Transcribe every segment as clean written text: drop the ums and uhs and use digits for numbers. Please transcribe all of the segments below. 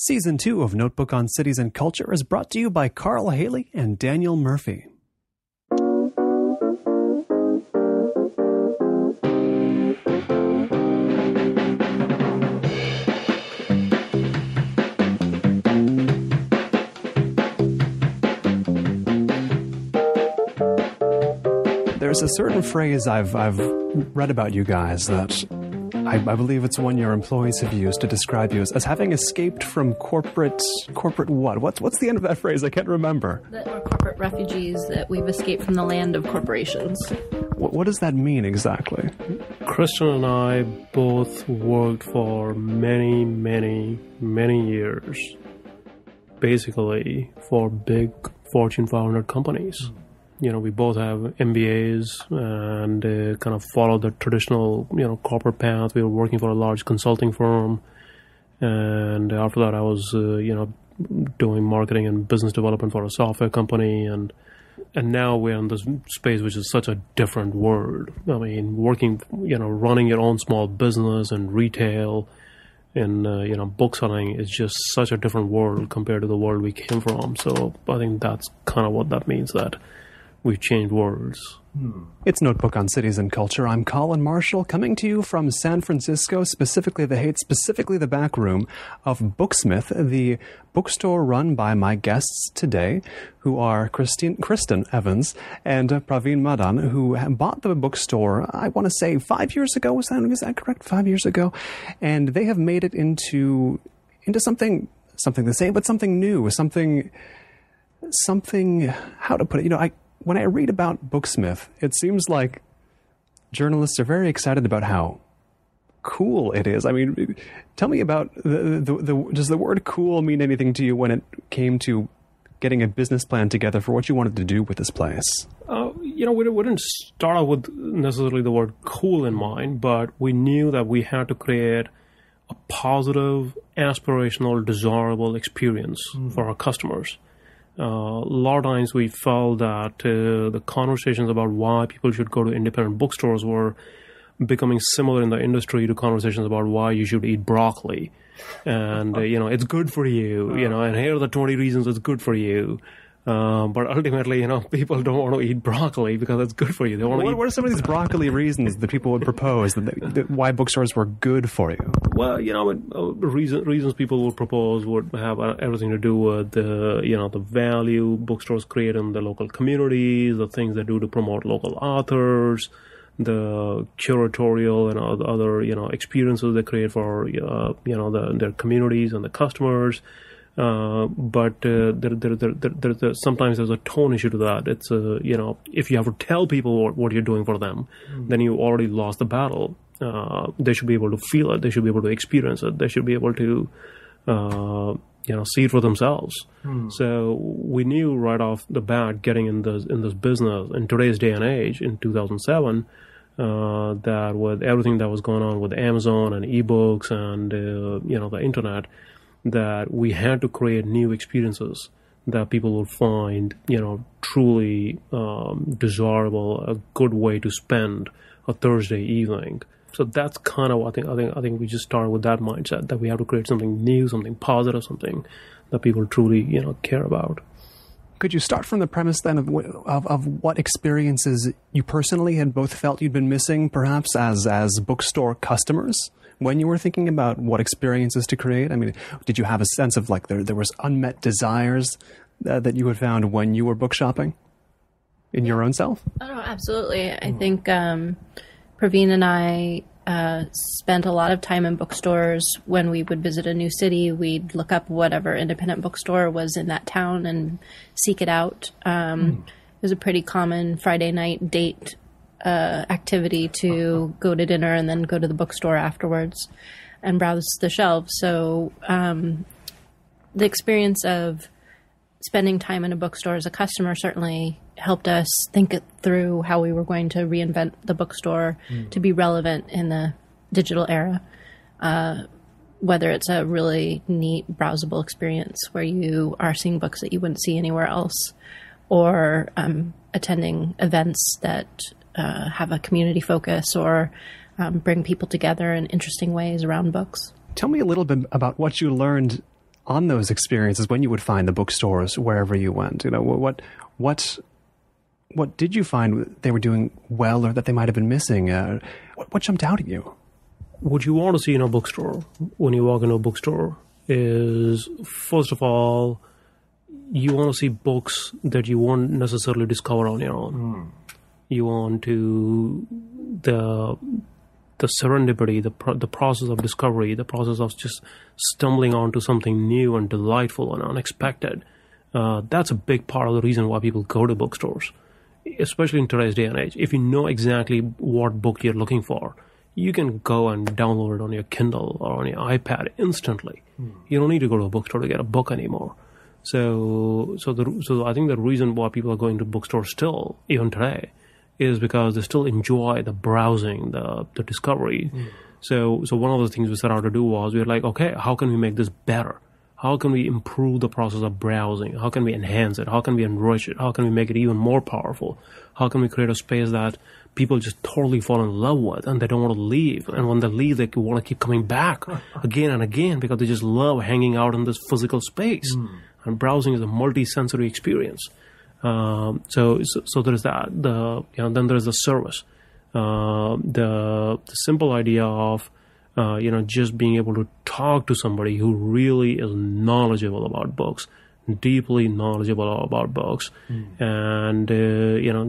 Season 2 of Notebook on Cities and Culture is brought to you by Carl Haley and Daniel Murphy. There's a certain phrase I've read about you guys that I believe it's one your employees have used to describe you as having escaped from corporate what? What's the end of that phrase? I can't remember. That we're corporate refugees, that we've escaped from the land of corporations. What does that mean exactly? Christin and I both worked for many, many, many years, basically for big Fortune 500 companies. You know, we both have MBAs and kind of follow the traditional, corporate path. We were working for a large consulting firm. And after that, I was, doing marketing and business development for a software company. And now we're in this space, which is such a different world. I mean, working, running your own small business and retail and, bookselling is just such a different world compared to the world we came from. So I think that's kind of what that means, that we've changed worlds. It's Notebook on Cities and Culture. I'm Colin Marshall, coming to you from San Francisco, specifically the Haight, specifically the back room of Booksmith, the bookstore run by my guests today, who are Christin Evans and Praveen Madan, who bought the bookstore, I want to say 5 years ago. Is that correct? 5 years ago. And they have made it into something the same, but something new, something, how to put it, when I read about Booksmith, it seems like journalists are very excited about how cool it is. I mean, tell me about does the word cool mean anything to you when it came to getting a business plan together for what you wanted to do with this place? We didn't start out with necessarily the word cool in mind, but we knew that we had to create a positive, aspirational, desirable experience for our customers. A lot of times we felt that the conversations about why people should go to independent bookstores were becoming similar in the industry to conversations about why you should eat broccoli. And, it's good for you, and here are the 20 reasons it's good for you. But ultimately, people don't want to eat broccoli because it's good for you. They want to eat... What are some of these broccoli reasons that people would propose that why bookstores were good for you? Well, reasons people would propose would have everything to do with the value bookstores create in the local communities, the things they do to promote local authors, the curatorial and other experiences they create for their communities and the customers. But sometimes there's a tone issue to that. It's if you have to tell people what you're doing for them, then you already lost the battle. They should be able to feel it. They should be able to experience it. They should be able to see it for themselves. So we knew right off the bat, getting in this business in today's day and age, in 2007, that with everything that was going on with Amazon and ebooks and the internet, that we had to create new experiences that people will find, truly desirable, a good way to spend a Thursday evening. So that's kind of what I think we just started with that mindset, that we have to create something new, something positive, something that people truly, care about. Could you start from the premise then of what experiences you personally had both felt you'd been missing, perhaps as bookstore customers? When you were thinking about what experiences to create, I mean, did you have a sense of like there was unmet desires that you had found when you were book shopping in your own self? Oh, no, absolutely. I think Praveen and I spent a lot of time in bookstores. When we would visit a new city, we'd look up whatever independent bookstore was in that town and seek it out. It was a pretty common Friday night date activity to go to dinner and then go to the bookstore afterwards and browse the shelves. So the experience of spending time in a bookstore as a customer certainly helped us think it through how we were going to reinvent the bookstore to be relevant in the digital era. Whether it's a really neat browsable experience where you are seeing books that you wouldn't see anywhere else, or attending events that have a community focus or bring people together in interesting ways around books. Tell me a little bit about what you learned on those experiences when you would find the bookstores wherever you went? You know, what did you find they were doing well or that they might have been missing? What jumped out at you? What you want to see in a bookstore when you walk into a bookstore is, first of all, you want to see books that you won't necessarily discover on your own. You want to the serendipity, the process of discovery, the process of just stumbling onto something new and delightful and unexpected. That's a big part of the reason why people go to bookstores, especially in today's day and age. If you know exactly what book you're looking for, you can go and download it on your Kindle or on your iPad instantly. You don't need to go to a bookstore to get a book anymore. So I think the reason why people are going to bookstores still, even today, is because they still enjoy the browsing, the discovery. So one of the things we set out to do was we were like, okay, how can we make this better? How can we improve the process of browsing? How can we enhance it? How can we enrich it? How can we make it even more powerful? How can we create a space that people just totally fall in love with and they don't want to leave? And when they leave, they want to keep coming back again and again because they just love hanging out in this physical space. And browsing is a multisensory experience. So there is that. Then there is the service. The simple idea of just being able to talk to somebody who really is knowledgeable about books, deeply knowledgeable about books, and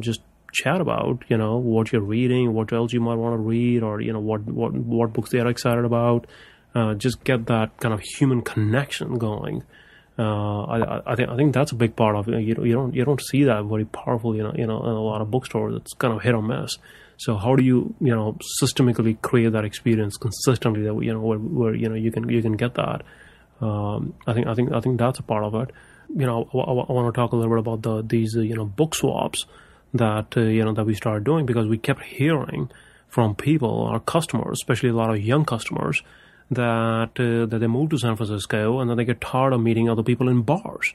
just chat about what you're reading, what else you might want to read, or what books they are excited about. Just get that kind of human connection going. I think that's a big part of it. You don't see that very powerful in a lot of bookstores. It's kind of hit or miss. So how do you systematically create that experience consistently that where you can get that? I think that's a part of it. I want to talk a little bit about these book swaps that that we started doing, because we kept hearing from people, our customers, especially a lot of young customers, that they move to San Francisco and then they get tired of meeting other people in bars.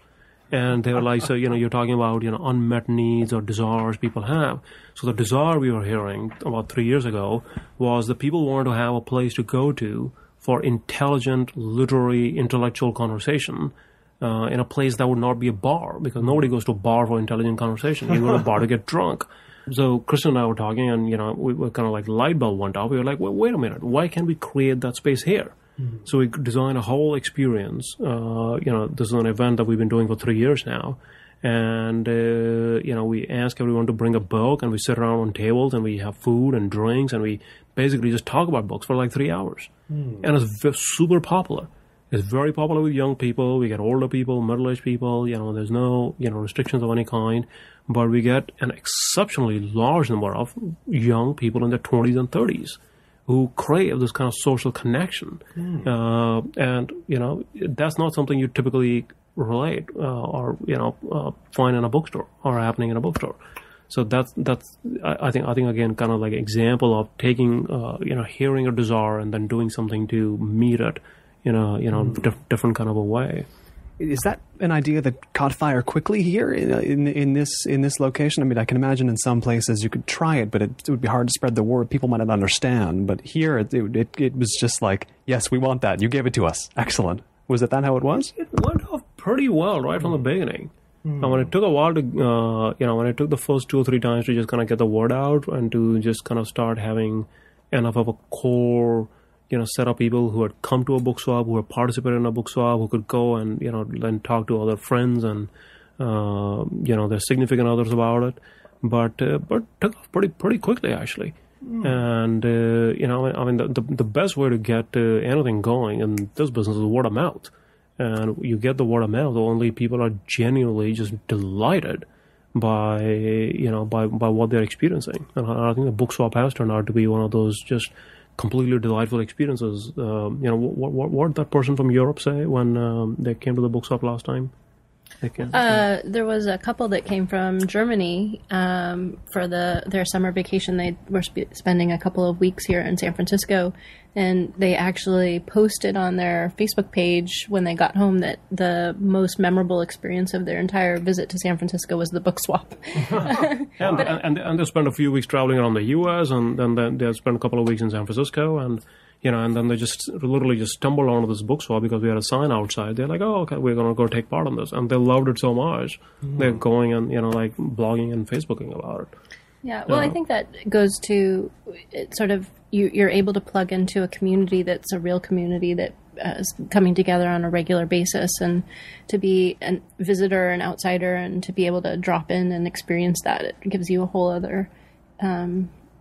And they were like, so, you're talking about, unmet needs or desires people have. So the desire we were hearing about 3 years ago was that people wanted to have a place to go to for intelligent, literary, intellectual conversation in a place that would not be a bar, because nobody goes to a bar for intelligent conversation. You go to a bar to get drunk. So Christin and I were talking, and, we were kind of like light bulb went off. We were like, well, wait a minute, why can't we create that space here? So we designed a whole experience. This is an event that we've been doing for 3 years now. And, we ask everyone to bring a book, and we sit around on tables and we have food and drinks, and we basically just talk about books for like 3 hours. And it's super popular. It's very popular with young people. We get older people, middle-aged people. There's no, restrictions of any kind. But we get an exceptionally large number of young people in their 20s and 30s who crave this kind of social connection. And, that's not something you typically relate or find in a bookstore or happening in a bookstore. So that's I think again, kind of like an example of taking, hearing a desire and then doing something to meet it different kind of a way. Is that an idea that caught fire quickly here in this location? I mean, I can imagine in some places you could try it, but it would be hard to spread the word. People might not understand. But here, it was just like, yes, we want that. You gave it to us. Excellent. Was that how it was? It went off pretty well right from the beginning. And when it took a while to, when it took the first 2 or 3 times to just kind of get the word out and to just kind of start having enough of a core set of people who had come to a book swap, who had participated in a book swap, who could go and, then talk to other friends and, their significant others about it. But took off pretty quickly, actually. And, the best way to get anything going in this business is word of mouth. And you get the word of mouth, only people are genuinely just delighted by what they're experiencing. And I think the book swap has turned out to be one of those just completely delightful experiences. What did that person from Europe say when they came to the book swap last time? There was a couple that came from Germany for their summer vacation. They were spending a couple of weeks here in San Francisco, and they actually posted on their Facebook page when they got home that the most memorable experience of their entire visit to San Francisco was the book swap. and they spent a few weeks traveling around the U.S., and then they spent a couple of weeks in San Francisco, and and then they just literally just stumbled onto this book swap because we had a sign outside. They're like, oh, okay, we're going to go take part in this. And they loved it so much. They're going and, like blogging and Facebooking about it. Yeah, well, I think that goes to sort of you're able to plug into a community that's a real community that is coming together on a regular basis, and to be a visitor, an outsider, and to be able to drop in and experience that, it gives you a whole other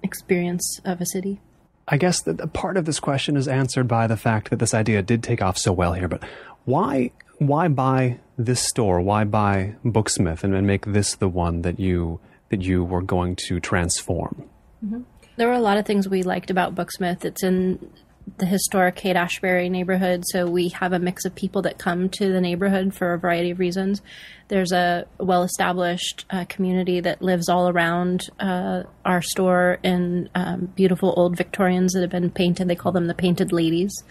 experience of a city. I guess that part of this question is answered by the fact that this idea did take off so well here, but why buy this store? Why buy Booksmith and make this the one that you were going to transform? Mm-hmm. There were a lot of things we liked about Booksmith. It's in the historic Haight-Ashbury neighborhood, so we have a mix of people that come to the neighborhood for a variety of reasons. There's a well-established community that lives all around our store in beautiful old Victorians that have been painted. They call them the Painted Ladies.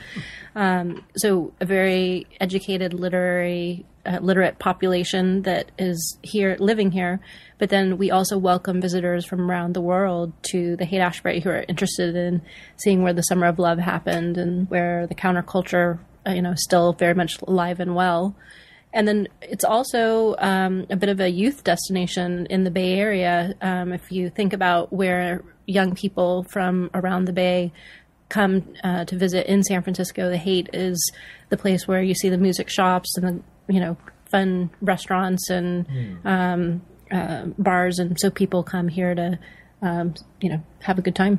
So a very educated, literate population that is here, living here. But then we also welcome visitors from around the world to the Haight-Ashbury who are interested in seeing where the Summer of Love happened and where the counterculture, is still very much alive and well. And then it's also a bit of a youth destination in the Bay Area. If you think about where young people from around the Bay come to visit in San Francisco, the Haight is the place where you see the music shops and the fun restaurants and bars, and so people come here to have a good time.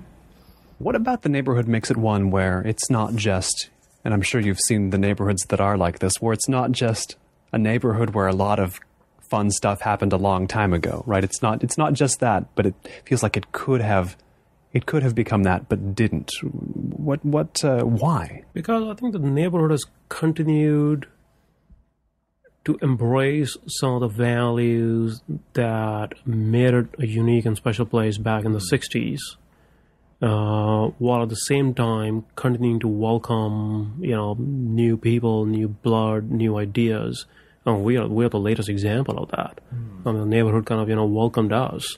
What about the neighborhood makes it one where it's not just, and I'm sure you've seen the neighborhoods that are like this, where it's not just a neighborhood where a lot of fun stuff happened a long time ago, right? It's not just that, but it feels like it could have become that, but didn't. Why? Because I think the neighborhood has continued to embrace some of the values that made it a unique and special place back in the 60s, while at the same time continuing to welcome, new people, new blood, new ideas. And we are the latest example of that. I mean, the neighborhood kind of, welcomed us,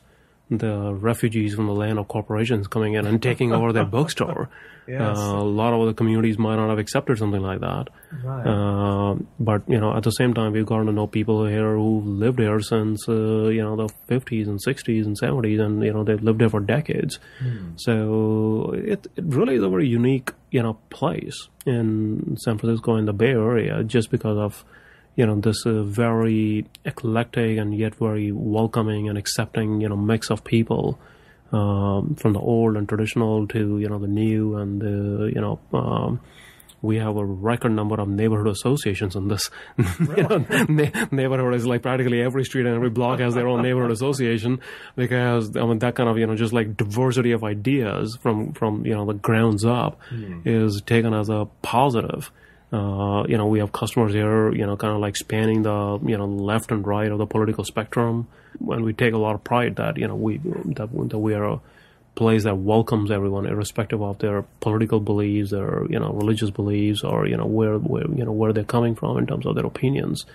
the refugees from the land of corporations coming in and taking over their bookstore. Yes. A lot of other communities might not have accepted something like that. Right. But, at the same time, we've gotten to know people here who've lived here since, the 50s and 60s and 70s, and, they've lived here for decades. So it really is a very unique, place in San Francisco in the Bay Area, just because of, this very eclectic and yet very welcoming and accepting, mix of people. From the old and traditional to, the new, and we have a record number of neighborhood associations in this. Neighborhood is like practically every street and every block has their own neighborhood association, because that kind of just like diversity of ideas from the grounds up is taken as a positive. We have customers here, kind of like spanning the, left and right of the political spectrum. And we take a lot of pride that, we are a place that welcomes everyone, irrespective of their political beliefs, their, religious beliefs, or, where they're coming from in terms of their opinions.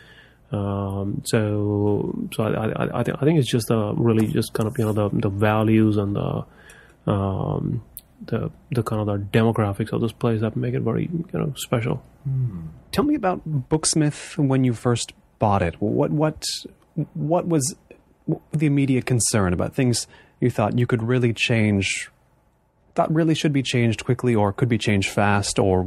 So I think it's just really just kind of, the values and the kind of the demographics of this place that make it very, special. Tell me about Booksmith when you first bought it. What was the immediate concern about things you thought you could really change, thought really should be changed quickly or could be changed fast, or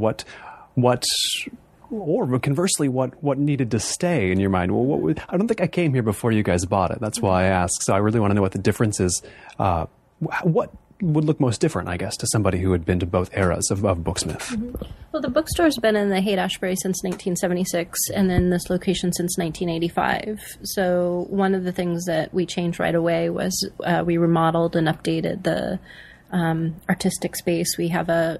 or conversely, what needed to stay in your mind? Well, I don't think I came here before you guys bought it. That's why I asked. So I really want to know what the difference is. What would look most different, I guess, to somebody who had been to both eras of Booksmith? Mm-hmm. Well, the bookstore's been in the Haight-Ashbury since 1976, and then this location since 1985. So one of the things that we changed right away was we remodeled and updated the artistic space. We have a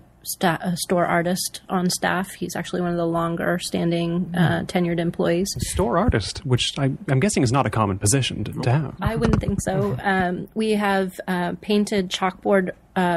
store artist on staff. He's actually one of the longer standing tenured employees. Store artist, which I'm guessing is not a common position to have. I wouldn't think so. We have painted chalkboard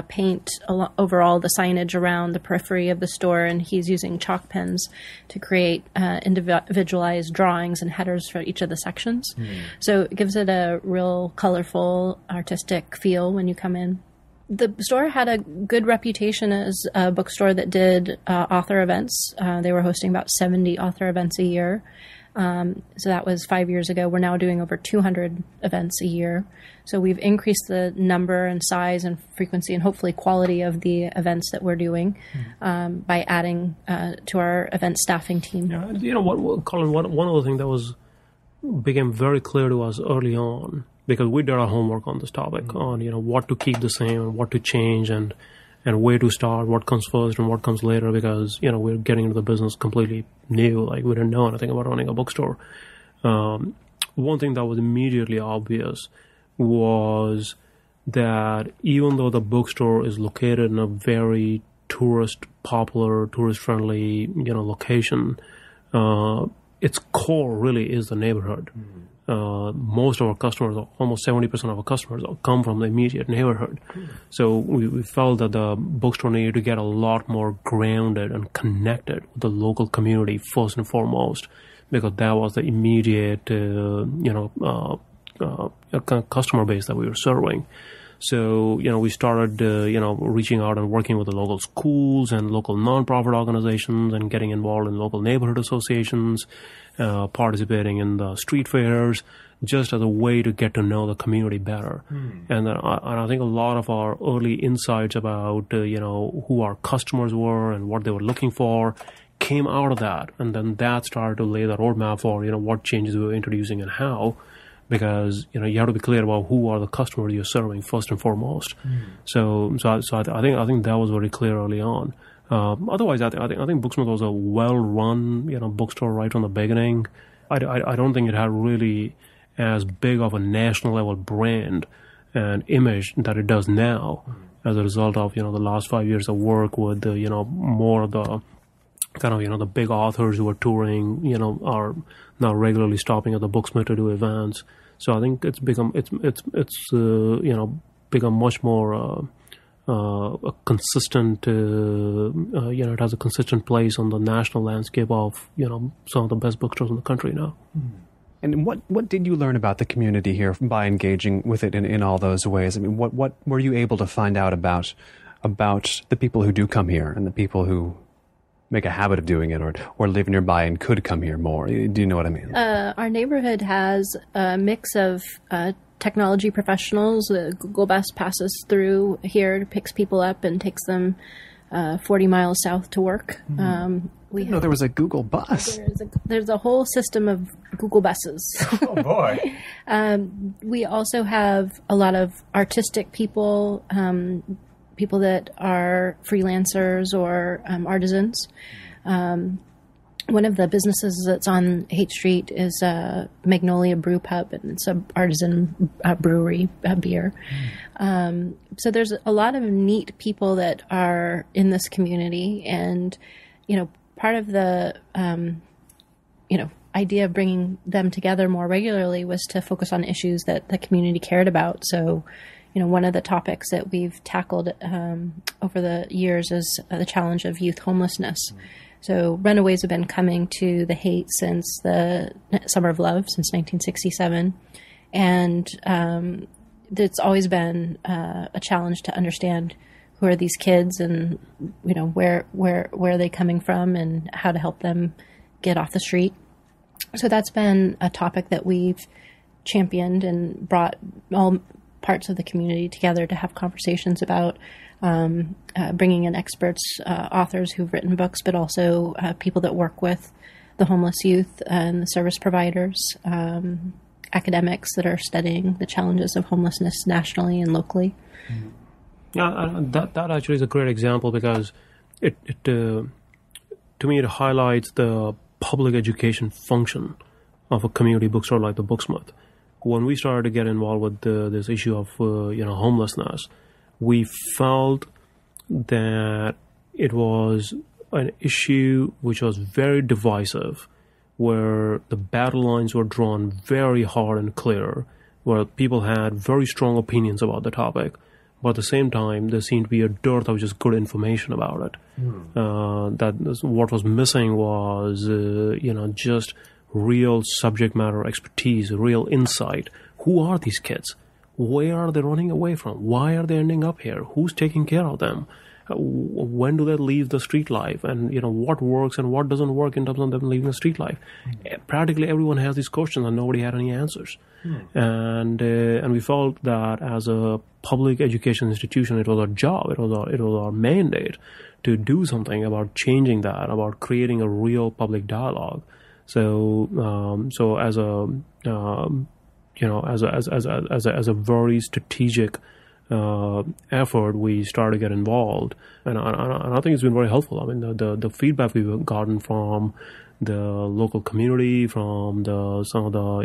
paint over all the signage around the periphery of the store, and he's using chalk pens to create individualized drawings and headers for each of the sections. So it gives it a real colorful, artistic feel when you come in. The store had a good reputation as a bookstore that did author events. They were hosting about 70 author events a year. So that was 5 years ago. We're now doing over 200 events a year. So we've increased the number and size and frequency and hopefully quality of the events that we're doing by adding to our event staffing team. Yeah, Colin, one of the things that became very clear to us early on, because we did our homework on this topic, on what to keep the same and what to change and where to start, what comes first and what comes later, because we're getting into the business completely new, like we didn't know anything about running a bookstore. One thing that was immediately obvious was that even though the bookstore is located in a very tourist-popular, tourist-friendly location, its core really is the neighborhood. Most of our customers, almost 70% of our customers, come from the immediate neighborhood. So we felt that the bookstore needed to get a lot more grounded and connected with the local community first and foremost, because that was the immediate, customer base that we were serving. So, we started, reaching out and working with the local schools and local nonprofit organizations and getting involved in local neighborhood associations, participating in the street fairs, just as a way to get to know the community better. And I think a lot of our early insights about, who our customers were and what they were looking for came out of that. And then that started to lay the roadmap for, what changes we were introducing and how. Because you have to be clear about who are the customers you're serving first and foremost. So I think that was very clear early on. Otherwise, I think Booksmith was a well-run bookstore right from the beginning. I don't think it had really as big of a national level brand and image that it does now, as a result of the last 5 years of work with more of the kind of the big authors who are touring are now regularly stopping at the Booksmith to do events. So I think it's become become much more a consistent it has a consistent place on the national landscape of some of the best bookstores in the country now. And what did you learn about the community here by engaging with it in all those ways? I mean, what were you able to find out about the people who do come here and the people who make a habit of doing it or live nearby and could come here more? Do you know what I mean? Our neighborhood has a mix of technology professionals. The Google Bus passes through here, picks people up and takes them 40 miles south to work. We didn't know there was a Google Bus. There's a whole system of Google buses. Oh, boy. We also have a lot of artistic people, people that are freelancers or artisans. One of the businesses that's on Haight Street is Magnolia Brew Pub, and it's an artisan brewery beer. So there's a lot of neat people that are in this community, and part of the idea of bringing them together more regularly was to focus on issues that the community cared about. So one of the topics that we've tackled over the years is the challenge of youth homelessness. So runaways have been coming to the Haight since the Summer of Love, since 1967. And it's always been a challenge to understand who are these kids and, where are they coming from and how to help them get off the street. So that's been a topic that we've championed and brought all parts of the community together to have conversations about, bringing in experts, authors who've written books, but also people that work with the homeless youth and the service providers, academics that are studying the challenges of homelessness nationally and locally. Yeah, that actually is a great example, because it to me it highlights the public education function of a community bookstore like the Booksmith. When we started to get involved with this issue of homelessness, we felt that it was an issue which was very divisive, where the battle lines were drawn very hard and clear, where people had very strong opinions about the topic, but at the same time there seemed to be a dearth of just good information about it. That what was missing was just real subject matter expertise, real insight. Who are these kids? where are they running away from? Why are they ending up here? Who's taking care of them? When do they leave the street life? And, what works and what doesn't work in terms of them leaving the street life? Practically everyone has these questions and nobody had any answers. And we felt that as a public education institution, it was our job, it was our mandate to do something about changing that, about creating a real public dialogue. So as a as a very strategic effort, we started to get involved, and I think it's been very helpful. I mean, the feedback we've gotten from the local community, from some of the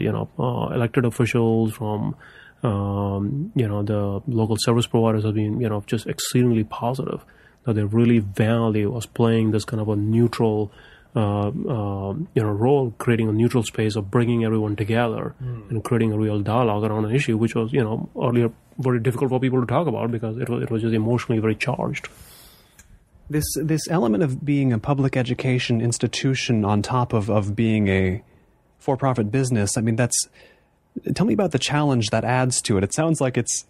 elected officials, from the local service providers have been just exceedingly positive. That they really value us playing this kind of a neutral role, creating a neutral space of bringing everyone together and creating a real dialogue around an issue which was earlier very difficult for people to talk about because it was just emotionally very charged. This element of being a public education institution on top of being a for-profit business, I mean, tell me about the challenge that adds to it. It sounds like it's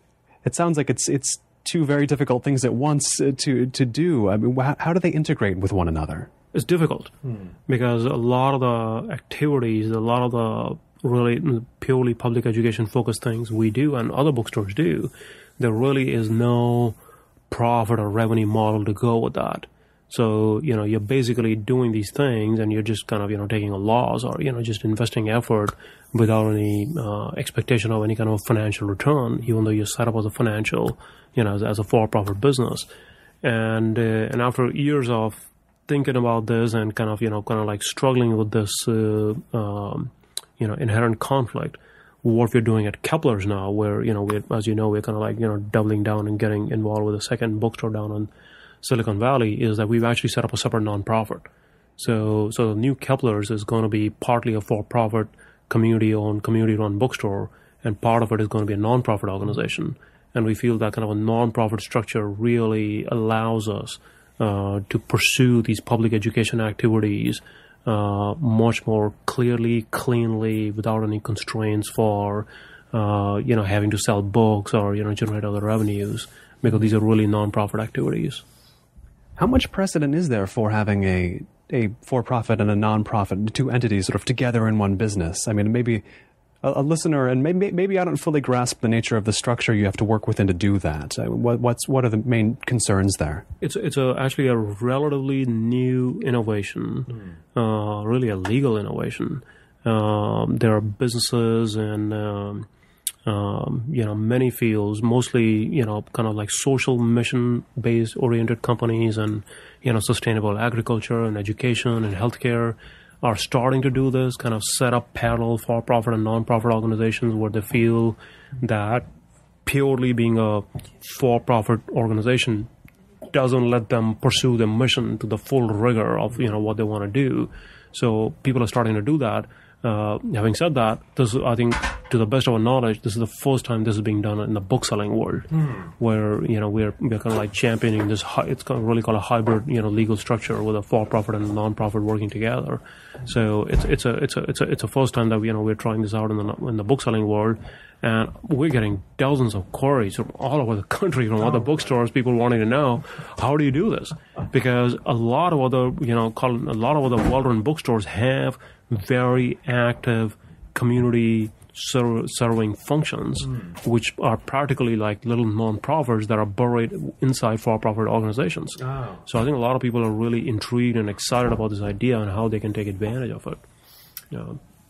two very difficult things at once to do. I mean, how do they integrate with one another? It's difficult because a lot of the activities, a lot of the really purely public education focused things we do and other bookstores do, there really is no profit or revenue model to go with that. So, you're basically doing these things and you're just kind of, taking a loss or, just investing effort without any expectation of any kind of financial return, even though you're set up as a financial, as a for-profit business. And after years of thinking about this and kind of like struggling with this, inherent conflict, what we're doing at Kepler's now, where, we're kind of like, doubling down and getting involved with a second bookstore down in Silicon Valley, is that we've actually set up a separate nonprofit. So the new Kepler's is going to be partly a for-profit, community-owned, community-run bookstore, and part of it is going to be a nonprofit organization. And we feel that kind of a nonprofit structure really allows us to pursue these public education activities much more clearly, cleanly, without any constraints for, having to sell books or, generate other revenues, because these are really nonprofit activities. How much precedent is there for having a for-profit and a non-profit, two entities sort of together in one business? I mean, maybe a listener, and maybe I don't fully grasp the nature of the structure you have to work within to do that. What are the main concerns there? It's actually a relatively new innovation, really a legal innovation. There are businesses and many fields, mostly kind of like social mission-based oriented companies, and sustainable agriculture and education and healthcare are starting to do this, kind of set up parallel for-profit and non-profit organizations where they feel that purely being a for-profit organization doesn't let them pursue their mission to the full rigor of what they want to do. So people are starting to do that. Having said that, this, I think, to the best of our knowledge, this is the first time this is being done in the bookselling world, where we're kind of like championing this. It's really called a hybrid, legal structure with a for-profit and a non-profit working together. So it's a first time that we're trying this out in the bookselling world, and we're getting dozens of queries from all over the country from other bookstores, people wanting to know, how do you do this? Because a lot of other well-run bookstores have very active community serving functions, which are practically like little non-profits that are buried inside for-profit organizations. Oh. So I think a lot of people are really intrigued and excited about this idea and how they can take advantage of it.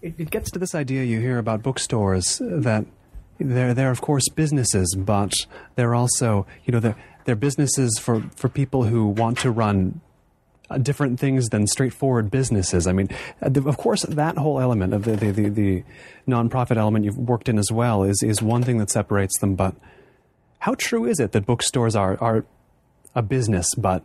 It gets to this idea you hear about bookstores that they're of course businesses, but they're also they're businesses for people who want to run different things than straightforward businesses. I mean, of course, that whole element of the nonprofit element you've worked in as well is one thing that separates them. But how true is it that bookstores are a business, but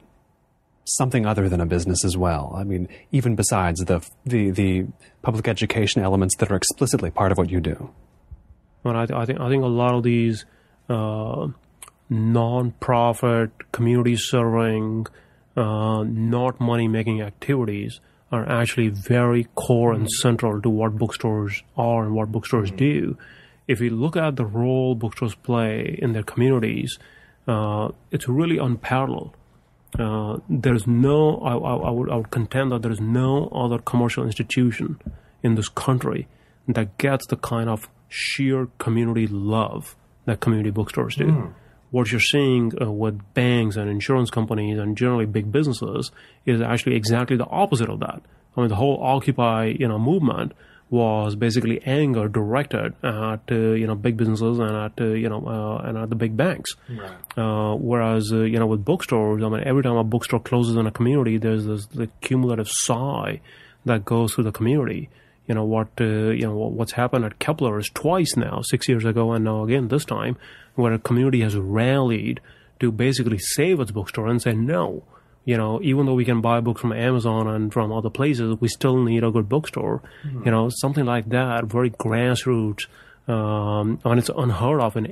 something other than a business as well? I mean, even besides the public education elements that are explicitly part of what you do. Well, I think a lot of these non-profit, community-serving, not money-making activities are actually very core and central to what bookstores are and what bookstores do. if you look at the role bookstores play in their communities, it's really unparalleled. There's no, I would contend that there is no other commercial institution in this country that gets the kind of sheer community love that community bookstores do. What you're seeing with banks and insurance companies and generally big businesses is actually exactly the opposite of that. I mean, the whole Occupy, movement was basically anger directed at big businesses and at and at the big banks. Right. Whereas with bookstores, I mean, every time a bookstore closes in a community, there's the cumulative sigh that goes through the community. What's happened at Kepler is twice now, 6 years ago and now again this time, where a community has rallied to basically save its bookstore and say no. Even though we can buy books from Amazon and from other places, we still need a good bookstore. Something like that, very grassroots, and it's unheard of in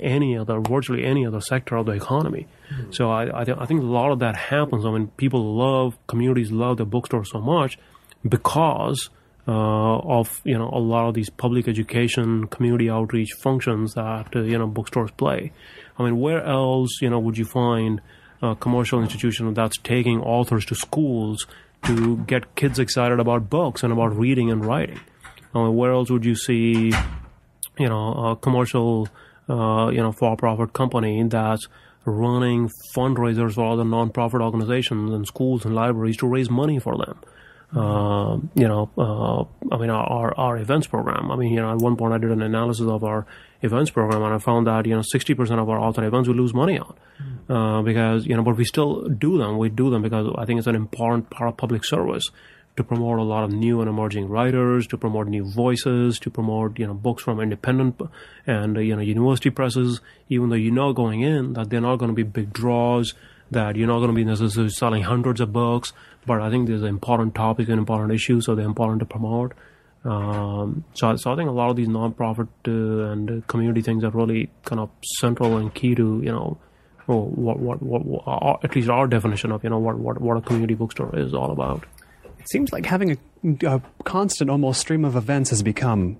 virtually any other sector of the economy. So I think a lot of that happens. I mean, communities love the bookstore so much because of a lot of these public education, community outreach functions that bookstores play. I mean, where else would you find a commercial institution that's taking authors to schools to get kids excited about books and about reading and writing? I mean, where else would you see a commercial for-profit company that's running fundraisers for other non-profit organizations and schools and libraries to raise money for them? I mean, our events program. I mean, at one point I did an analysis of our events program, and I found that 60% of our author events we lose money on because but we still do them. We do them because I think it's an important part of public service to promote a lot of new and emerging writers, to promote new voices, to promote books from independent and university presses. Even though going in that they're not going to be big draws, that you're not going to be necessarily selling hundreds of books, but I think there's an important topic and important issues, so they're important to promote. So I think a lot of these nonprofit and community things are really kind of central and key to what at least our definition of what a community bookstore is all about. It seems like having a constant, almost stream of events has become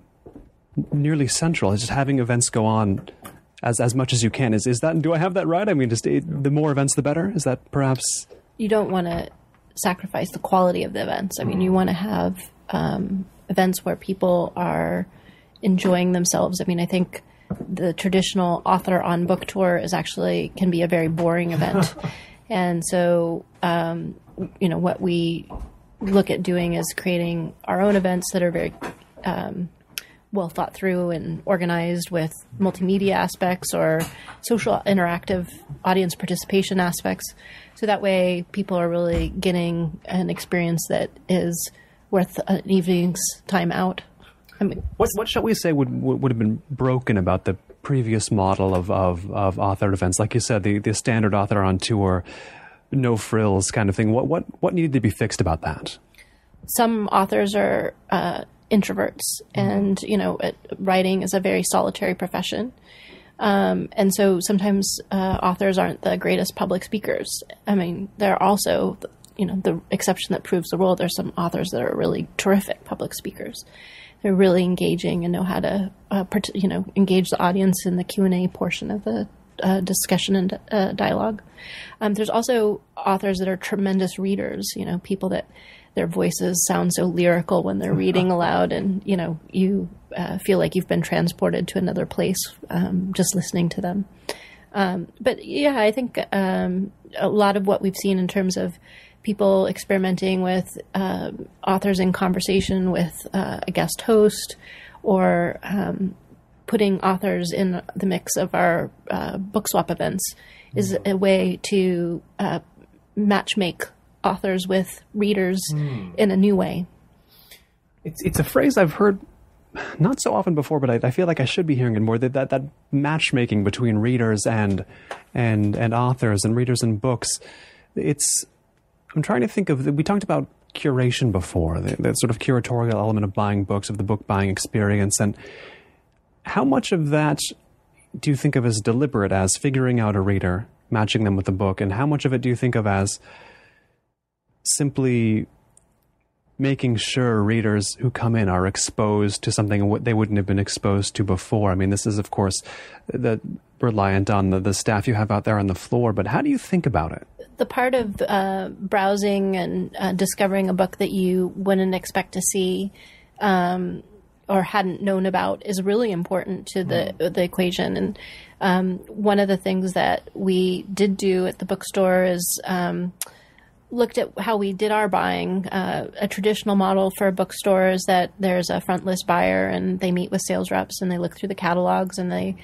nearly central. It's just having events go on as much as you can. Is that? Do I have that right? I mean, the more events, the better. Is that perhaps? You don't want to sacrifice the quality of the events. I mean, you want to have events where people are enjoying themselves. I mean, I think the traditional author on book tour can be a very boring event. And so, what we look at doing is creating our own events that are very well thought through and organized with multimedia aspects or social interactive audience participation aspects. So that way people are really getting an experience that is worth an evening's time out. I mean, what shall we say would have been broken about the previous model of author events? Like you said, the standard author on tour, no frills kind of thing. What needed to be fixed about that? Some authors are introverts, and writing is a very solitary profession, and so sometimes authors aren't the greatest public speakers. I mean, there are also the exception that proves the rule. There's some authors that are really terrific public speakers. They're really engaging and know how to engage the audience in the Q&A portion of the discussion and dialogue. There's also authors that are tremendous readers. People that their voices sound so lyrical when they're reading aloud, and you feel like you've been transported to another place just listening to them. But yeah, I think a lot of what we've seen in terms of people experimenting with authors in conversation with a guest host, or putting authors in the mix of our book swap events is a way to matchmake authors with readers in a new way. It's a phrase I've heard not so often before, but I feel like I should be hearing it more. That matchmaking between readers and authors and readers and books. I'm trying to think of. We talked about curation before, the sort of curatorial element of buying books, of the book buying experience, and how much of that do you think of as deliberate, as figuring out a reader, matching them with the book, and how much of it do you think of as simply making sure readers who come in are exposed to something they wouldn't have been exposed to before. I mean, this is, of course, reliant on the staff you have out there on the floor, but how do you think about it? The part of browsing and discovering a book that you wouldn't expect to see or hadn't known about is really important to the equation. And one of the things that we did do at the bookstore is looked at how we did our buying. A traditional model for a bookstore is that there's a front list buyer and they meet with sales reps and they look through the catalogs and they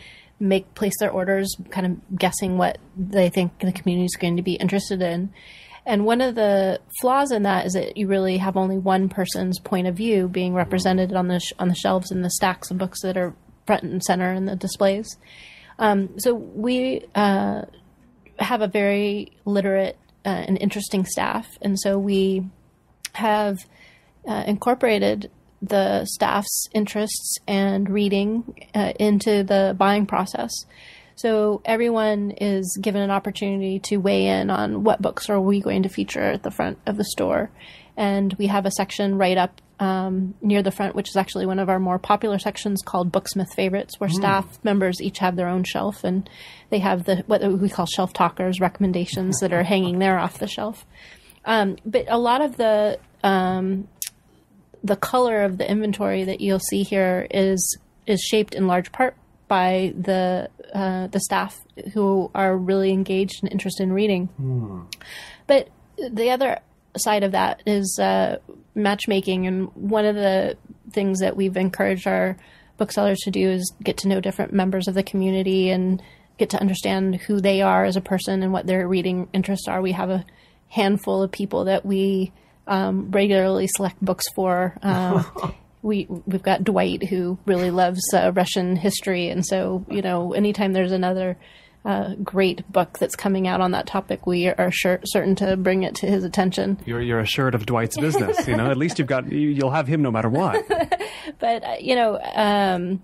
place their orders kind of guessing what they think the community is going to be interested in. And one of the flaws in that is that you really have only one person's point of view being represented on the shelves and the stacks of books that are front and center in the displays. So we have a very literate and interesting staff. And so we have incorporated the staff's interests and reading into the buying process. So everyone is given an opportunity to weigh in on what books are we going to feature at the front of the store. And we have a section right up near the front, which is actually one of our more popular sections called Booksmith Favorites, where staff members each have their own shelf and they have what we call shelf talkers, recommendations that are hanging there off the shelf. But a lot of the color of the inventory that you'll see here is shaped in large part by the staff who are really engaged and interested in reading. But the other side of that is matchmaking, and one of the things that we've encouraged our booksellers to do is get to know different members of the community and get to understand who they are as a person and what their reading interests are. We have a handful of people that we regularly select books for. We've got Dwight, who really loves Russian history, and so anytime there's another great book that's coming out on that topic, we are certain to bring it to his attention. You're assured of Dwight's business, At least you'll have him no matter what. But a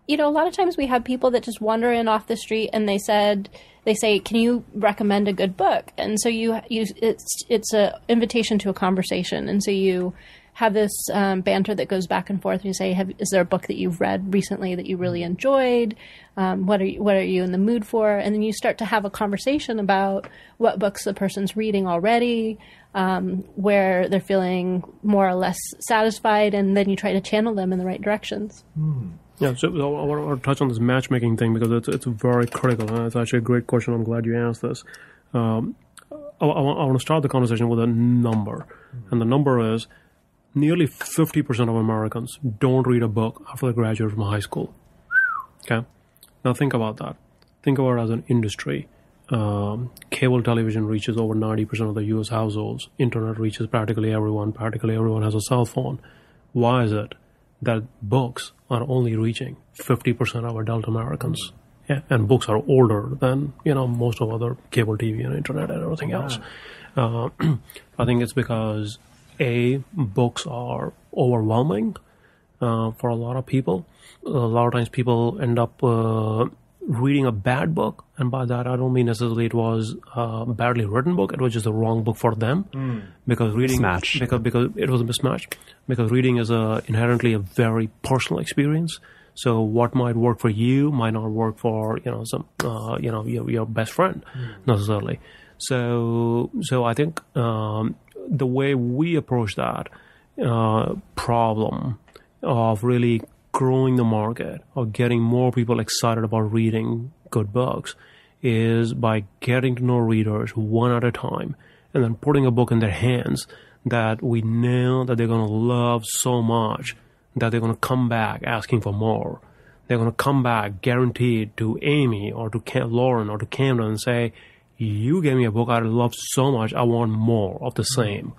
lot of times we have people that just wander in off the street and they say, "Can you recommend a good book?" And so it's an invitation to a conversation, and so you have this banter that goes back and forth. And you say, is there a book that you've read recently that you really enjoyed? What are you in the mood for? And then you start to have a conversation about what books the person's reading already, where they're feeling more or less satisfied, and then you try to channel them in the right directions. Yeah, so I want to touch on this matchmaking thing because it's very critical. And it's actually a great question. I'm glad you asked this. I want to start the conversation with a number. And the number is nearly 50% of Americans don't read a book after they graduate from high school. Okay? Now think about that. Think about it as an industry. Cable television reaches over 90% of the U.S. households. Internet reaches practically everyone. Practically everyone has a cell phone. Why is it that books are only reaching 50% of adult Americans? Yeah, and books are older than, most of other cable TV and internet and everything else. I think it's because books are overwhelming for a lot of people. A lot of times people end up reading a bad book, and by that I don't mean necessarily it was a badly written book. It was just the wrong book for them because reading because it was a mismatch. Because reading is inherently a very personal experience. So what might work for you might not work for your best friend necessarily. So I think the way we approach that problem of really growing the market, of getting more people excited about reading good books, is by getting to know readers one at a time and then putting a book in their hands that we know that they're going to love so much that they're going to come back asking for more. They're going to come back guaranteed to Amy or to Lauren or to Camden and say, "You gave me a book I love so much, I want more of the same."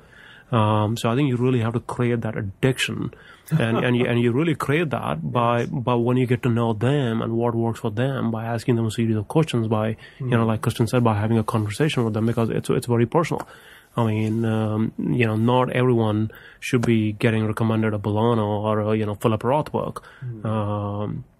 So I think you really have to create that addiction, and you really create that by when you get to know them and what works for them, by asking them a series of questions, by like Christin said, by having a conversation with them, because it's very personal. I mean, not everyone should be getting recommended a Bolano or a Philip Roth book.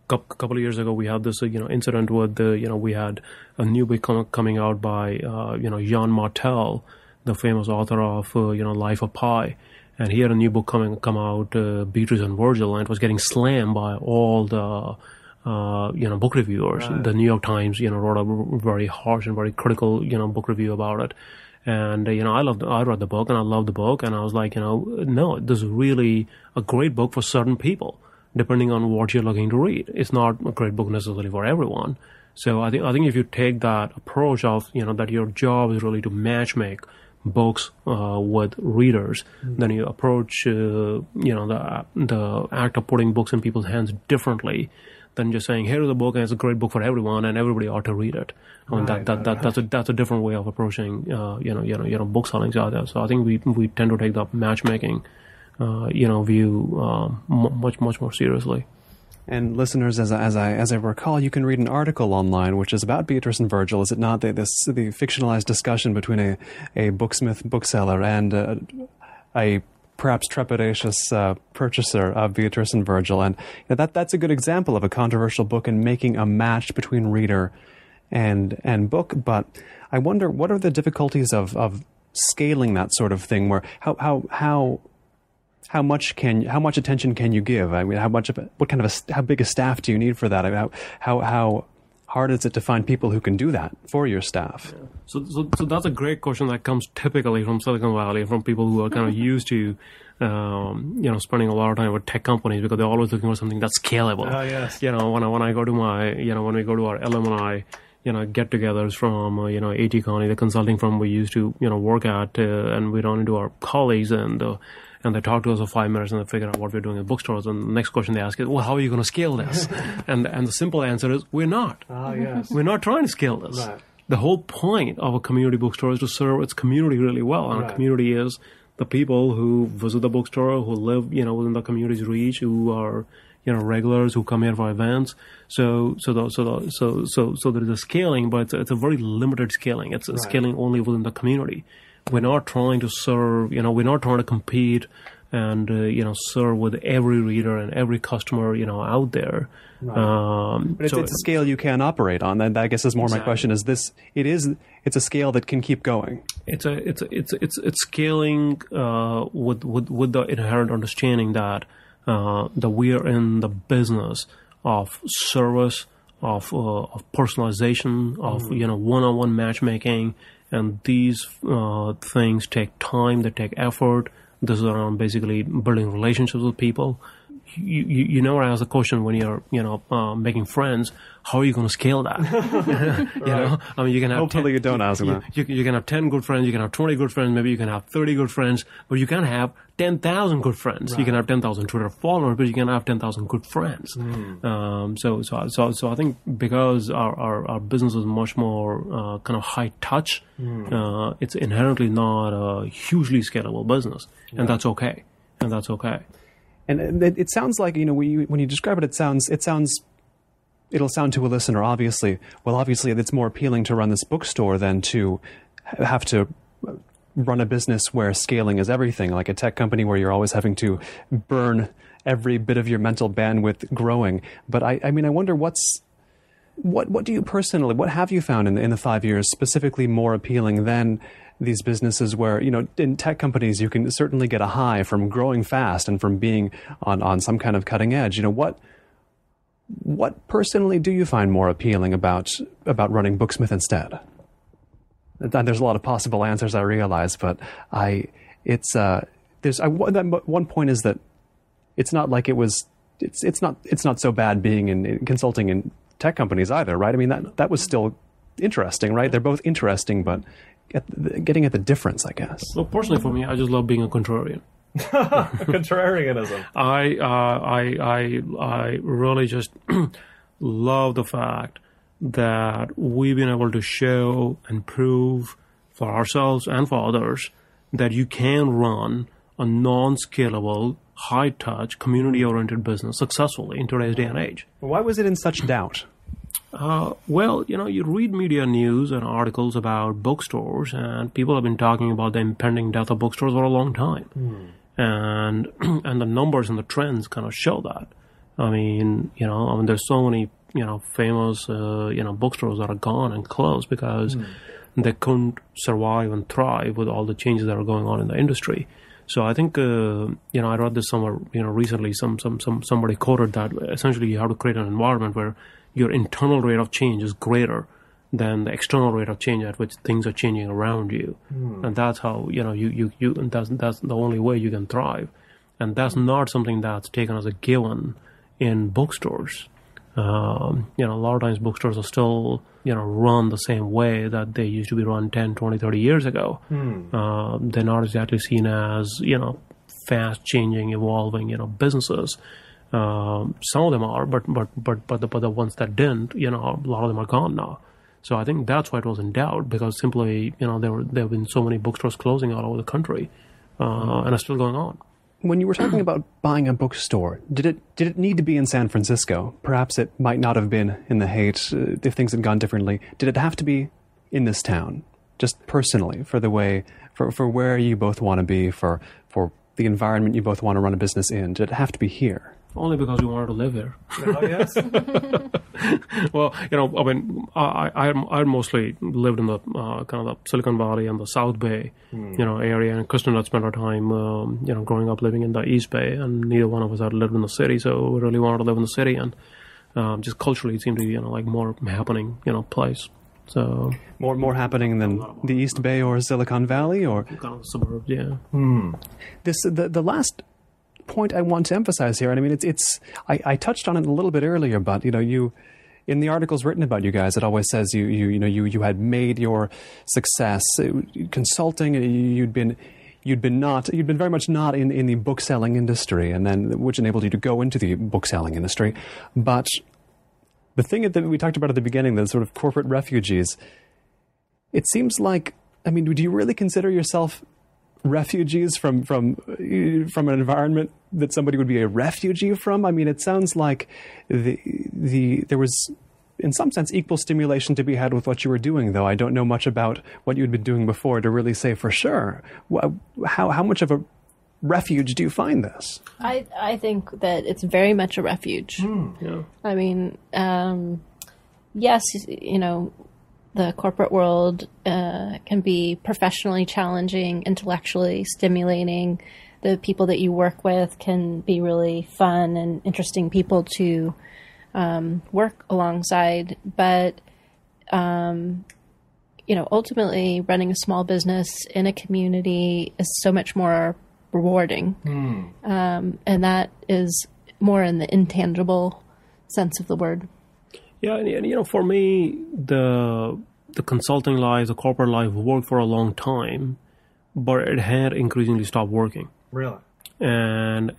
Couple of years ago, we had this incident with we had a new book coming out by Yann Martel, the famous author of Life of Pi, and he had a new book come out, Beatrice and Virgil, and it was getting slammed by all the book reviewers. Right. The New York Times, wrote a very harsh and very critical, book review about it. And, I read the book and I loved the book, and I was like, no, this is really a great book for certain people, depending on what you're looking to read. It's not a great book necessarily for everyone. So I think if you take that approach of, that your job is really to matchmake books with readers, then you approach, the act of putting books in people's hands differently than just saying, here's a book and it's a great book for everyone and everybody ought to read it. I mean, that's a different way of approaching, book selling. So I think we tend to take the matchmaking, view much more seriously. And listeners, as I recall, you can read an article online which is about Beatrice and Virgil. Is it not the fictionalized discussion between a Booksmith bookseller and a perhaps trepidatious purchaser of Beatrice and Virgil? And that's a good example of a controversial book and making a match between reader and book. But I wonder, what are the difficulties of scaling that sort of thing? Where how much attention can you give? I mean, how big a staff do you need for that? I mean, how hard is it to find people who can do that for your staff? Yeah. So that's a great question that comes typically from Silicon Valley, from people who are kind of used to, spending a lot of time with tech companies because they're always looking for something that's scalable. Oh, yes. When I go to when we go to our alumni, get-togethers from, AT Connie, the consulting firm we used to, work at, and we run into our colleagues and they talk to us for 5 minutes and they figure out what we're doing at bookstores. And the next question they ask is, well, how are you going to scale this? and the simple answer is, we're not. Yes. We're not trying to scale this. Right. The whole point of a community bookstore is to serve its community really well. And a community is the people who visit the bookstore, who live, within the community's reach, who are, regulars who come here for events. So there is a scaling, but it's a very limited scaling. It's scaling only within the community. We're not trying to serve, we're not trying to compete and, serve with every reader and every customer, out there. Right. But it's a scale you can operate on. And I guess is more my question is this, it's a scale that can keep going. It's scaling, with the inherent understanding that we are in the business of service, of personalization, of, one-on-one matchmaking. And these things take time, they take effort. This is around basically building relationships with people. You never ask the question when you're, making friends, how are you going to scale that? I mean, you can have hopefully you don't ask that. You can have 10 good friends, you can have 20 good friends, maybe you can have 30 good friends, but you can't have 10,000 good friends. Right. You can have 10,000 Twitter followers, but you can have 10,000 good friends. So I think because our business is much more kind of high touch, it's inherently not a hugely scalable business, and that's okay. And it sounds like, when you describe it, it'll sound to a listener, obviously it's more appealing to run this bookstore than to have to run a business where scaling is everything, like a tech company where you're always having to burn every bit of your mental bandwidth growing. But I wonder what do you personally, what have you found in the 5 years specifically more appealing than these businesses where, in tech companies, you can certainly get a high from growing fast and from being on some kind of cutting edge. What personally do you find more appealing about running Booksmith instead? And there's a lot of possible answers, I realize, but one point is that it's not like it's not so bad being in consulting in tech companies either, right? I mean, that was still interesting, right? They're both interesting, but getting at the difference, I guess. Well, personally for me, I just love being a contrarian. Contrarianism. I really just love the fact that we've been able to show and prove for ourselves and for others that you can run a non-scalable, high-touch, community-oriented business successfully in today's day and age. Why was it in such doubt? Well, you read media news and articles about bookstores, and people have been talking about the impending death of bookstores for a long time. And the numbers and the trends kind of show that. I mean, there's so many, famous, bookstores that are gone and closed because they couldn't survive and thrive with all the changes that are going on in the industry. So I think, I read this somewhere, recently, somebody quoted that essentially you have to create an environment where your internal rate of change is greater than the external rate of change at which things are changing around you. And that's how, and that's the only way you can thrive. And that's not something that's taken as a given in bookstores. A lot of times bookstores are still, run the same way that they used to be run 10, 20, 30 years ago. They're not exactly seen as, fast changing, evolving, businesses. Some of them are, but the ones that didn't, a lot of them are gone now. So I think that's why it was in doubt, because simply, there have been so many bookstores closing all over the country, and are still going on. When you were talking about buying a bookstore, did it need to be in San Francisco? Perhaps it might not have been in the Haight if things had gone differently. Did it have to be in this town, just personally, for the way, for where you both want to be, for the environment you both want to run a business in? Did it have to be here? Only because we wanted to live here. Oh, yes. Well, I mostly lived in the kind of the Silicon Valley and the South Bay, area, and Christin had spent our time, growing up living in the East Bay, and neither one of us had lived in the city, so we really wanted to live in the city, and just culturally it seemed to be, like more happening, place. So more happening than the East Bay or Silicon Valley, or kind of the suburbs, yeah. The last point I want to emphasize here, and I mean, I touched on it a little bit earlier, but you in the articles written about you guys, it always says you had made your success consulting. You'd been very much not in the bookselling industry, and then which enabled you to go into the bookselling industry. But the thing that we talked about at the beginning, the sort of corporate refugees, it seems like, I mean, do you really consider yourself refugees from an environment that somebody would be a refugee from? I mean, it sounds like there was, in some sense, equal stimulation to be had with what you were doing, though I don't know much about what you'd been doing before to really say for sure. How much of a refuge do you find this? I think that it's very much a refuge. Yeah. I mean, yes, the corporate world can be professionally challenging, intellectually stimulating. The people that you work with can be really fun and interesting people to work alongside. But, ultimately running a small business in a community is so much more rewarding. And that is more in the intangible sense of the word. Yeah, and for me, the consulting life, the corporate life worked for a long time, but it had increasingly stopped working. Really? And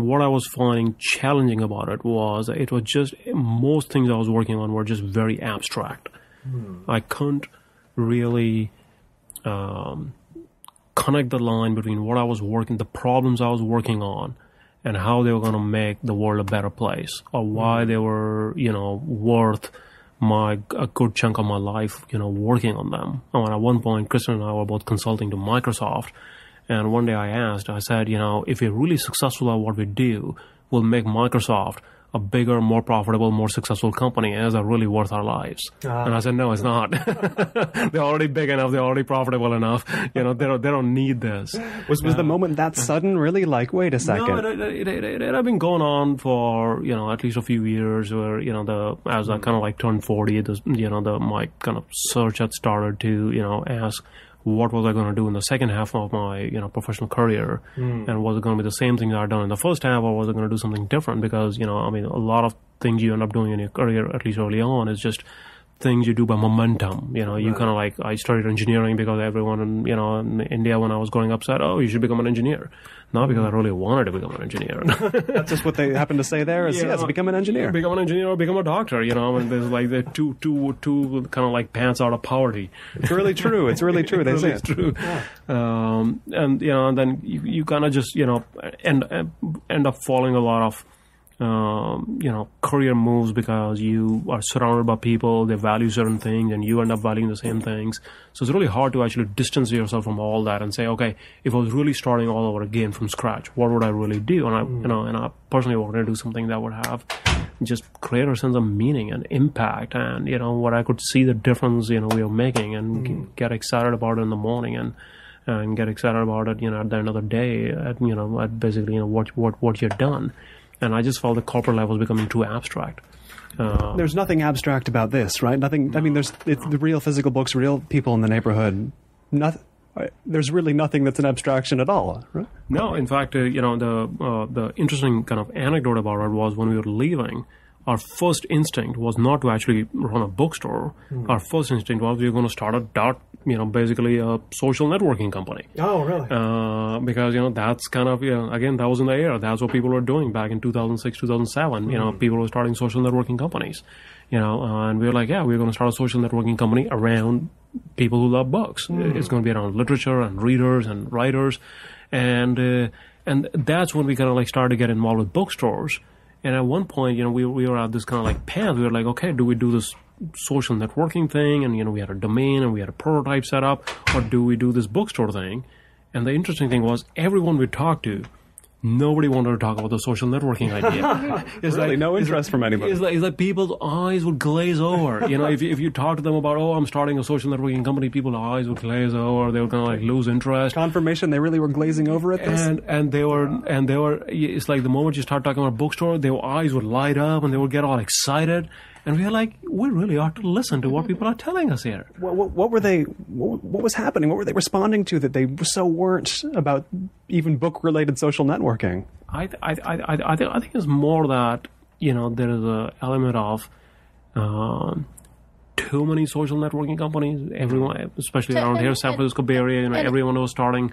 what I was finding challenging about it was just most things I was working on were just very abstract. I couldn't really connect the line between what I was working, the problems I was working on, and how they were going to make the world a better place, or why they were, worth a good chunk of my life, working on them. And at one point, Christin and I were both consulting to Microsoft, and one day I said, if we're really successful at what we do, we'll make Microsoft a bigger, more profitable, more successful company, and is that really worth our lives? And I said, no, it's not. They're already big enough. They're already profitable enough. They don't need this. Was the moment that sudden? Really? Like, wait a second. No, it had been going on for at least a few years. Where as I kind of like turned 40, my kind of search had started to ask, what was I going to do in the second half of my professional career, and was it going to be the same thing that I'd done in the first half, or was I going to do something different? Because a lot of things you end up doing in your career, at least early on, is just things you do by momentum. You kind of like, I studied engineering because everyone in India when I was growing up said, oh, you should become an engineer. Not because I really wanted to become an engineer. That's just what they happen to say there is, yes, become an engineer. Become an engineer or become a doctor, and there's like the two kind of like pants out of poverty. It's really true. It's really true. They say it's true. Yeah. And then you kind of just, end up following a lot of career moves because you are surrounded by people, they value certain things, and you end up valuing the same things. So it's really hard to actually distance yourself from all that and say, okay, if I was really starting all over again from scratch, what would I really do? And I personally wanted to do something that would have just create a sense of meaning and impact, and what I could see the difference we are making, and get excited about it in the morning, and get excited about it, at the end of the day, at basically, what you've done. And I just felt the corporate life was becoming too abstract. There's nothing abstract about this, right? Nothing. I mean, it's the real physical books, real people in the neighborhood. There's really nothing that's an abstraction at all, right? No, in fact, the interesting kind of anecdote about it was when we were leaving, our first instinct was not to actually run a bookstore. Our first instinct was we were going to start basically a social networking company. Oh, really? Because, that's kind of, again, that was in the air. That's what people were doing back in 2006, 2007. People were starting social networking companies, and we were like, we're going to start a social networking company around people who love books. It's going to be around literature and readers and writers. And that's when we kind of like started to get involved with bookstores. And at one point, we were at this kind of like path. We were like, okay, do we do this social networking thing? And, we had a domain and we had a prototype set up. Or do we do this bookstore thing? And the interesting thing was everyone we talked to, nobody wanted to talk about the social networking idea. It's really like, no interest from anybody. It's like people's eyes would glaze over. if you talk to them about, I'm starting a social networking company, people's eyes would glaze over. They were going to like lose interest. Confirmation they really were glazing over at this. And they were. It's like the moment you start talking about a bookstore, their eyes would light up and they would get all excited. And we were like, we really ought to listen to what people are telling us here. What were they? What was happening? What were they responding to that they so weren't about even book-related social networking? I think it's more that there is a element of too many social networking companies. Everyone, especially around here, San Francisco Bay Area, everyone was starting.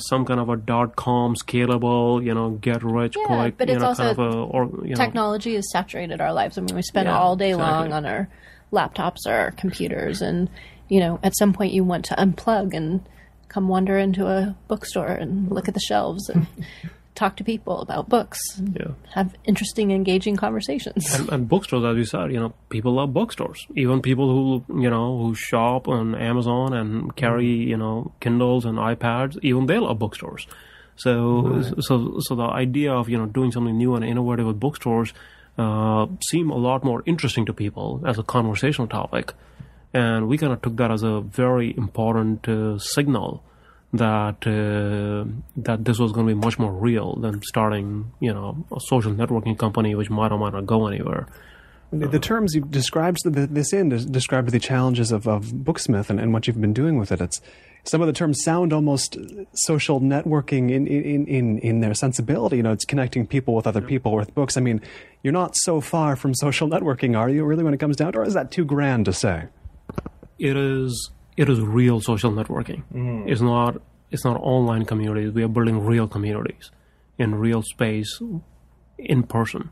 Some kind of a .com scalable, get rich quick. But it's also kind of technology has saturated our lives. I mean, we spend all day long on our laptops or our computers, and at some point you want to unplug and come wander into a bookstore and look at the shelves and talk to people about books, and have interesting, engaging conversations. And bookstores, as you said, people love bookstores. Even people who shop on Amazon and carry, Kindles and iPads, even they love bookstores. So the idea of, doing something new and innovative with bookstores seem a lot more interesting to people as a conversational topic. And we kind of took that as a very important signal that this was going to be much more real than starting, a social networking company which might or might not go anywhere. The terms you described describe the challenges of Booksmith and what you've been doing with it. Some of the terms sound almost social networking in their sensibility. It's connecting people with other people with books. I mean, you're not so far from social networking, are you, really, when it comes down to it? Or is that too grand to say? It is real social networking. It's not online communities. We are building real communities in real space, in person.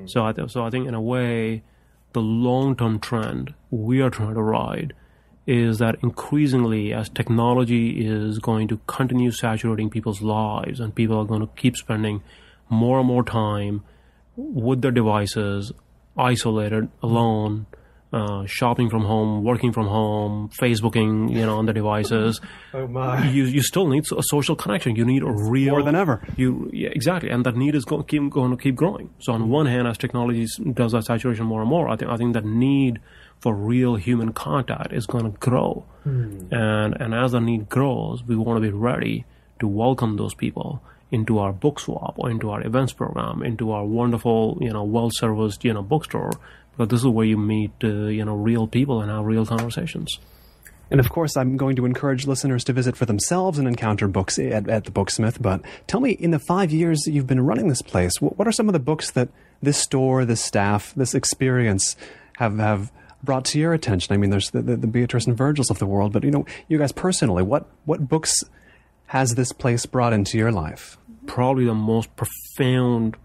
So I think in a way, the long-term trend we are trying to ride is that increasingly, as technology is going to continue saturating people's lives and people are going to keep spending more and more time with their devices, isolated, alone, shopping from home, working from home, Facebooking, on the devices. Oh my! You still need a social connection. You need a real more than ever. Exactly, and that need is going to keep growing. So on one hand, as technology does that saturation more and more, I think that need for real human contact is going to grow. And as the need grows, we want to be ready to welcome those people into our book swap or into our events program, into our wonderful, well-serviced, bookstore. But this is where you meet, real people and have real conversations. And of course, I'm going to encourage listeners to visit for themselves and encounter books at the Booksmith. But tell me, in the 5 years that you've been running this place, what are some of the books that this store, this staff, this experience have brought to your attention? I mean, there's the Beatrice and Virgils of the world, but you guys personally, what books has this place brought into your life? Probably the most profound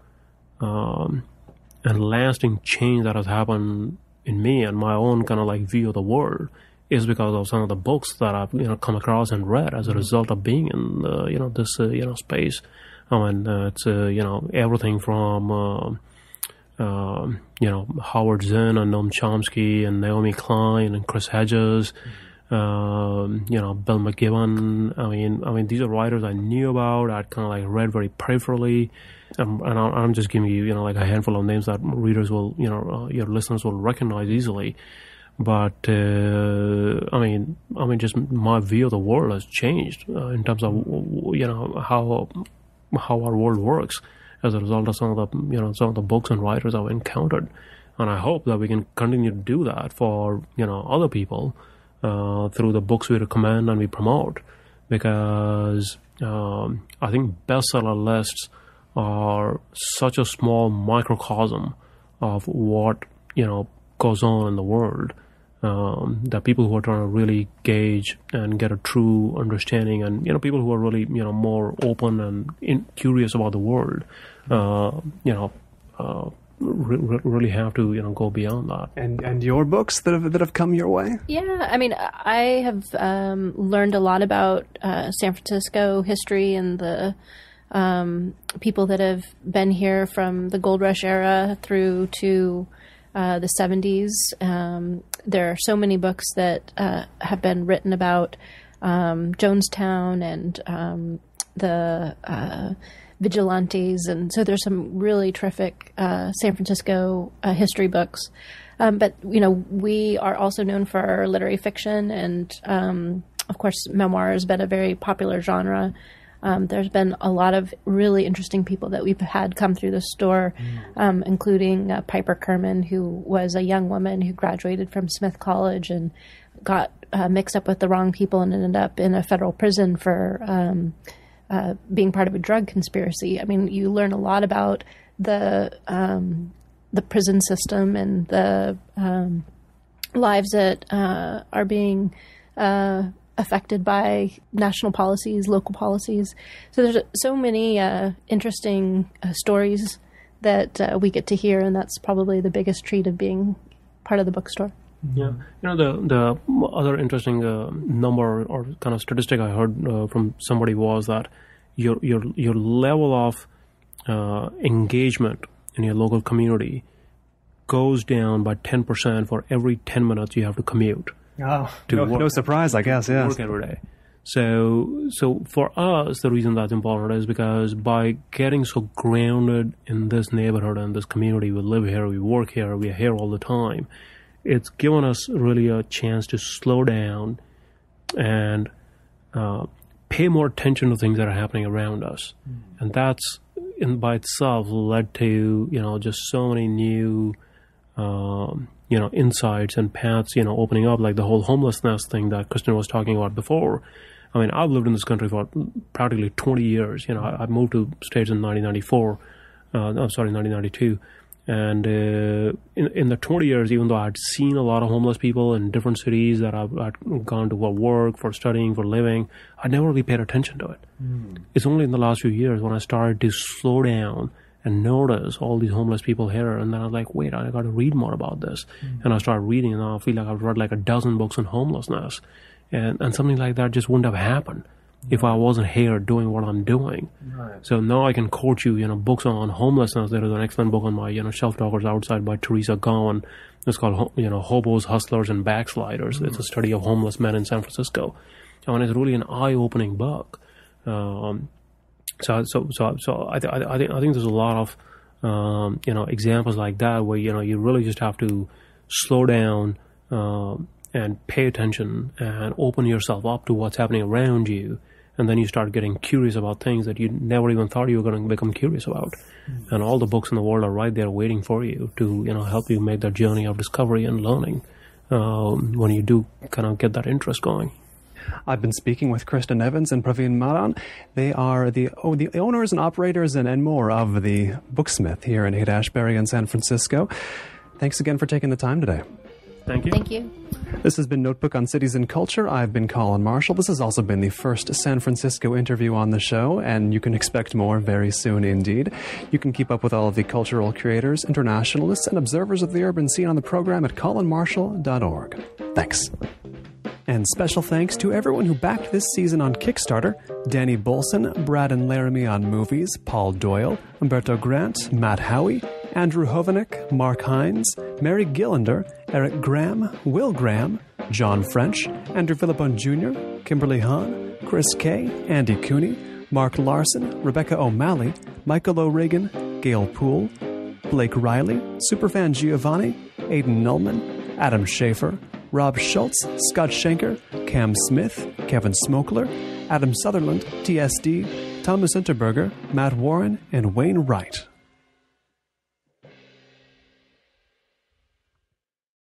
and lasting change that has happened in me and my own kind of like view of the world is because of some of the books that I've come across and read as a result of being in this space. I mean, it's everything from Howard Zinn and Noam Chomsky and Naomi Klein and Chris Hedges, Bill McGibbon. I mean, these are writers I knew about. I'd kind of like read very peripherally. And I'm just giving you, like a handful of names that readers will, your listeners will recognize easily. But I mean, just my view of the world has changed in terms of how our world works as a result of some of the books and writers I've encountered, and I hope that we can continue to do that for other people through the books we recommend and we promote, because I think bestseller lists are such a small microcosm of what goes on in the world. That people who are trying to really gauge and get a true understanding, and people who are really more open and curious about the world, really have to go beyond that. And your books that have come your way? Yeah, I mean, I have learned a lot about San Francisco history and the people that have been here from the Gold Rush era through to the 70s. There are so many books that have been written about Jonestown and the vigilantes, and so there's some really terrific San Francisco history books. But we are also known for our literary fiction, and of course, memoir has been a very popular genre. There's been a lot of really interesting people that we've had come through the store, including Piper Kerman, who was a young woman who graduated from Smith College and got mixed up with the wrong people and ended up in a federal prison for being part of a drug conspiracy. I mean, you learn a lot about the prison system and the lives that are being affected by national policies, local policies. So there's so many interesting stories that we get to hear, and that's probably the biggest treat of being part of the bookstore. Yeah, the other interesting number or kind of statistic I heard from somebody was that your level of engagement in your local community goes down by 10% for every 10 minutes you have to commute. Oh, no surprise, I guess. Yeah, work every day. So for us, the reason that's important is because by getting so grounded in this neighborhood and this community, we live here, we work here, we are here all the time. It's given us really a chance to slow down and pay more attention to things that are happening around us, and that's by itself led to just so many new insights and paths, opening up, like the whole homelessness thing that Christin was talking about before. I mean, I've lived in this country for practically 20 years. I moved to States in 1992. And in the 20 years, even though I'd seen a lot of homeless people in different cities that I'd gone to for work, for studying, for living, I never really paid attention to it. It's only in the last few years when I started to slow down and notice all these homeless people here, and then I was like, wait, I got to read more about this. And I started reading, and I feel like I've read like a dozen books on homelessness, and something like that just wouldn't have happened if I wasn't here doing what I'm doing. Right. So now I can quote you, books on homelessness. There is an excellent book on my, shelf talkers outside by Teresa Gowan. It's called, Hobos, Hustlers, and Backsliders. It's a study of homeless men in San Francisco. And it's really an eye-opening book. So I think there's a lot of, examples like that where, you really just have to slow down, and pay attention and open yourself up to what's happening around you. And then you start getting curious about things that you never even thought you were going to become curious about. And all the books in the world are right there waiting for you to, help you make that journey of discovery and learning when you do kind of get that interest going. I've been speaking with Christin Evans and Praveen Madan. They are the owners and operators and more of the Booksmith here in Haight-Ashbury in San Francisco. Thanks again for taking the time today. Thank you. Thank you. This has been Notebook on Cities and Culture. I've been Colin Marshall. This has also been the first San Francisco interview on the show, and you can expect more very soon indeed. You can keep up with all of the cultural creators, internationalists, and observers of the urban scene on the program at colinmarshall.org. Thanks. And special thanks to everyone who backed this season on Kickstarter: Danny Bolson, Brad and Laramie on movies, Paul Doyle, Umberto Grant, Matt Howie, Andrew Hovanek, Mark Hines, Mary Gillander, Eric Graham, Will Graham, John French, Andrew Philippon Jr., Kimberly Hahn, Chris Kay, Andy Cooney, Mark Larson, Rebecca O'Malley, Michael O'Regan, Gail Poole, Blake Riley, Superfan Giovanni, Aidan Nullman, Adam Schaefer, Rob Schultz, Scott Schenker, Cam Smith, Kevin Smokler, Adam Sutherland, TSD, Thomas Unterberger, Matt Warren, and Wayne Wright.